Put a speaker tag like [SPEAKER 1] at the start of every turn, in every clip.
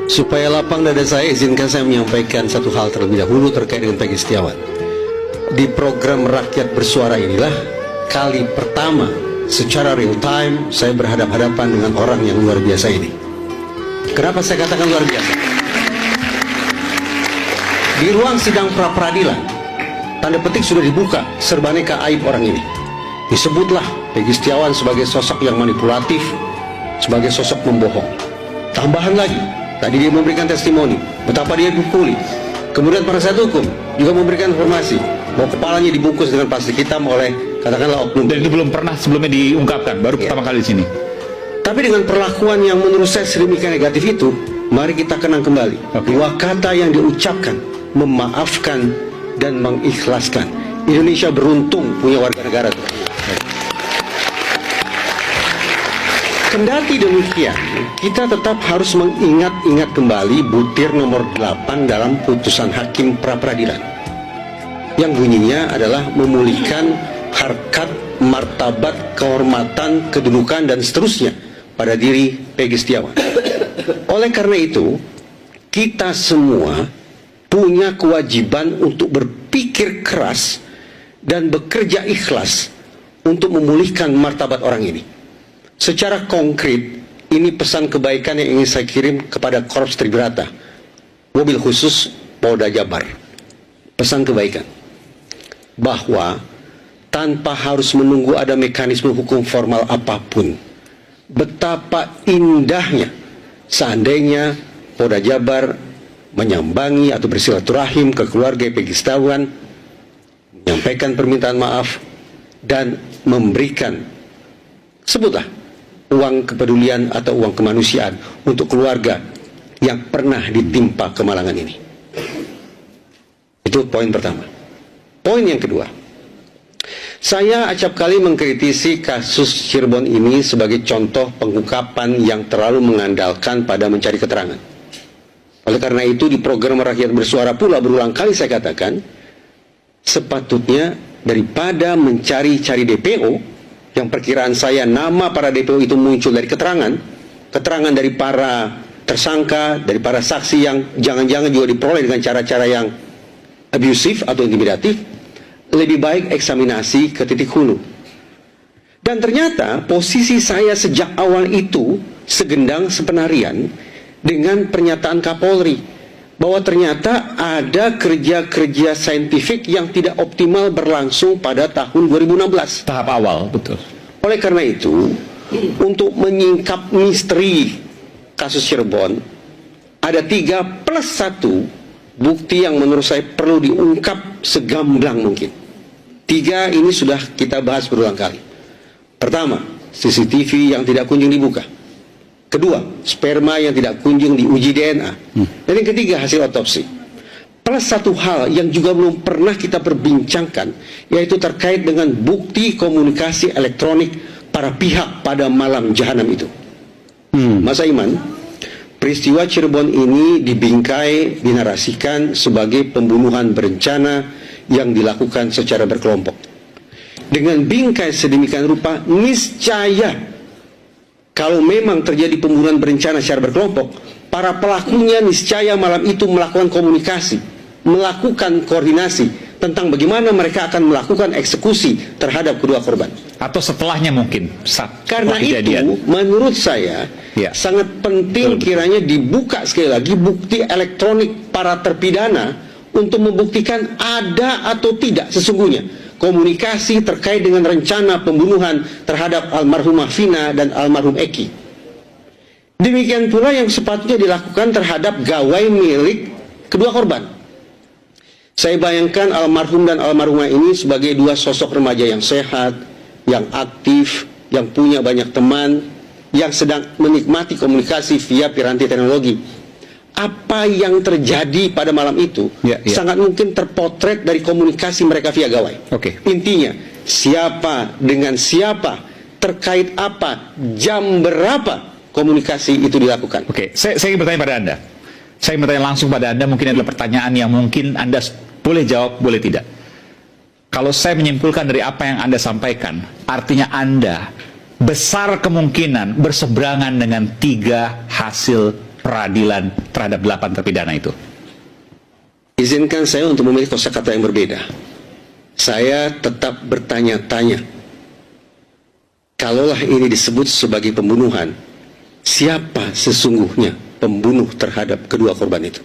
[SPEAKER 1] Supaya lapang dada saya, izinkan saya menyampaikan satu hal terlebih dahulu terkait dengan Peggy Setiawan. Di program Rakyat Bersuara inilah kali pertama secara real time saya berhadapan-hadapan dengan orang yang luar biasa ini. Kenapa saya katakan luar biasa? Di ruang sidang pra-peradilan, tanda petik sudah dibuka serbaneka aib orang ini. Disebutlah Peggy Setiawan sebagai sosok yang manipulatif, sebagai sosok pembohong. Tambahan lagi, tadi dia memberikan testimoni betapa dia dipukuli. Kemudian penasihat hukum juga memberikan informasi bahwa kepalanya dibungkus dengan plastik hitam oleh katakanlah oknum. Dan
[SPEAKER 2] itu belum pernah sebelumnya diungkapkan, baru pertama kali di sini. Tapi
[SPEAKER 1] dengan perlakuan yang menurut saya sedemikian negatif itu, mari kita kenang kembali dua kata yang diucapkan: memaafkan dan mengikhlaskan. Indonesia beruntung punya warga negara. Kendati demikian, kita tetap harus mengingat-ingat kembali butir nomor 8 dalam putusan hakim pra-peradilan, yang bunyinya adalah memulihkan harkat, martabat, kehormatan, kedudukan, dan seterusnya pada diri Peggy Setiawan. Oleh karena itu, kita semua punya kewajiban untuk berpikir keras dan bekerja ikhlas untuk memulihkan martabat orang ini. Secara konkret, ini pesan kebaikan yang ingin saya kirim kepada Korps Tribrata, mobil khusus Polda Jabar. Pesan kebaikan bahwa tanpa harus menunggu ada mekanisme hukum formal apapun, betapa indahnya seandainya Polda Jabar menyambangi atau bersilaturahim ke keluarga Peggy Setiawan, menyampaikan permintaan maaf, dan memberikan, sebutlah, uang kepedulian atau uang kemanusiaan untuk keluarga yang pernah ditimpa kemalangan ini. Itu poin pertama. Poin yang kedua, saya acap kali mengkritisi kasus Cirebon ini sebagai contoh pengungkapan yang terlalu mengandalkan pada mencari keterangan. Oleh karena itu, di program Rakyat Bersuara pula berulang kali saya katakan, sepatutnya daripada mencari-cari DPO, yang perkiraan saya nama para DPO itu muncul dari keterangan dari para tersangka, dari para saksi yang jangan-jangan juga diperoleh dengan cara-cara yang abusif atau intimidatif, lebih baik eksaminasi ke titik hulu. Dan ternyata posisi saya sejak awal itu segendang sepenarian dengan pernyataan Kapolri bahwa ternyata ada kerja-kerja saintifik yang tidak optimal berlangsung pada tahun 2016.
[SPEAKER 2] Tahap awal, betul.
[SPEAKER 1] Oleh karena itu, untuk menyingkap misteri kasus Cirebon, ada 3+1 bukti yang menurut saya perlu diungkap segamblang mungkin. 3 ini sudah kita bahas berulang kali. Pertama, CCTV yang tidak kunjung dibuka. Kedua, sperma yang tidak kunjung diuji DNA. Dan yang ketiga, hasil otopsi. Plus satu hal yang juga belum pernah kita perbincangkan, yaitu terkait dengan bukti komunikasi elektronik para pihak pada malam jahanam itu. Mas Aiman, peristiwa Cirebon ini dibingkai, dinarasikan sebagai pembunuhan berencana yang dilakukan secara berkelompok. Dengan bingkai sedemikian rupa, niscaya kalau memang terjadi pembunuhan berencana secara berkelompok, para pelakunya niscaya malam itu melakukan komunikasi, melakukan koordinasi tentang bagaimana mereka akan melakukan eksekusi terhadap kedua korban.
[SPEAKER 2] Atau setelahnya mungkin.
[SPEAKER 1] Karena itu, menurut saya, sangat penting kiranya dibuka sekali lagi bukti elektronik para terpidana untuk membuktikan ada atau tidak sesungguhnya komunikasi terkait dengan rencana pembunuhan terhadap almarhumah Vina dan almarhum Eki. Demikian pula yang sepatutnya dilakukan terhadap gawai milik kedua korban. Saya bayangkan almarhum dan almarhumah ini sebagai dua sosok remaja yang sehat, yang aktif, yang punya banyak teman, yang sedang menikmati komunikasi via piranti teknologi. Apa yang terjadi pada malam itu sangat mungkin terpotret dari komunikasi mereka via gawai. Intinya, siapa dengan siapa, terkait apa, jam berapa komunikasi itu dilakukan.
[SPEAKER 2] Saya ingin bertanya pada Anda. Saya ingin bertanya langsung pada Anda, mungkin adalah pertanyaan yang mungkin Anda boleh jawab, boleh tidak. Kalau saya menyimpulkan dari apa yang Anda sampaikan, artinya Anda besar kemungkinan berseberangan dengan 3 hasil peradilan terhadap 8 terpidana itu?
[SPEAKER 1] Izinkan saya untuk memilih kosakata yang berbeda. Saya tetap bertanya-tanya. Kalaulah ini disebut sebagai pembunuhan, siapa sesungguhnya pembunuh terhadap kedua korban itu?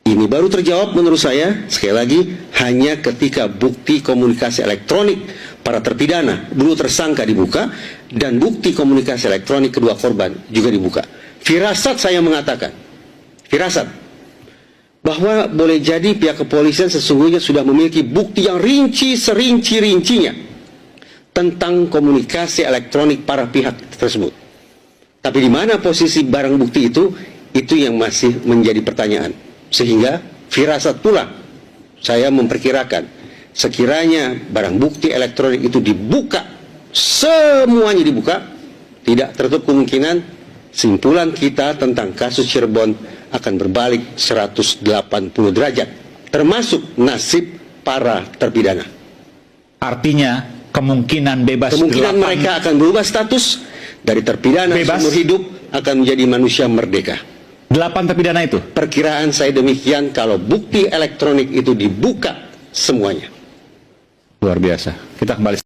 [SPEAKER 1] Ini baru terjawab menurut saya, sekali lagi, hanya ketika bukti komunikasi elektronik para terpidana, dulu tersangka, dibuka, dan bukti komunikasi elektronik kedua korban juga dibuka. Firasat saya mengatakan, firasat, bahwa boleh jadi pihak kepolisian sesungguhnya sudah memiliki bukti yang rinci serinci-rincinya tentang komunikasi elektronik para pihak tersebut. Tapi di mana posisi barang bukti itu yang masih menjadi pertanyaan. Sehingga firasat pula saya memperkirakan sekiranya barang bukti elektronik itu dibuka, semuanya dibuka, tidak tertutup kemungkinan simpulan kita tentang kasus Cirebon akan berbalik 180 derajat, termasuk nasib para terpidana.
[SPEAKER 2] Artinya kemungkinan bebas,
[SPEAKER 1] kemungkinan mereka akan berubah status dari terpidana seumur hidup akan menjadi manusia merdeka.
[SPEAKER 2] 8 terpidana itu?
[SPEAKER 1] Perkiraan saya demikian kalau bukti elektronik itu dibuka semuanya.
[SPEAKER 2] Luar biasa. Kita kembali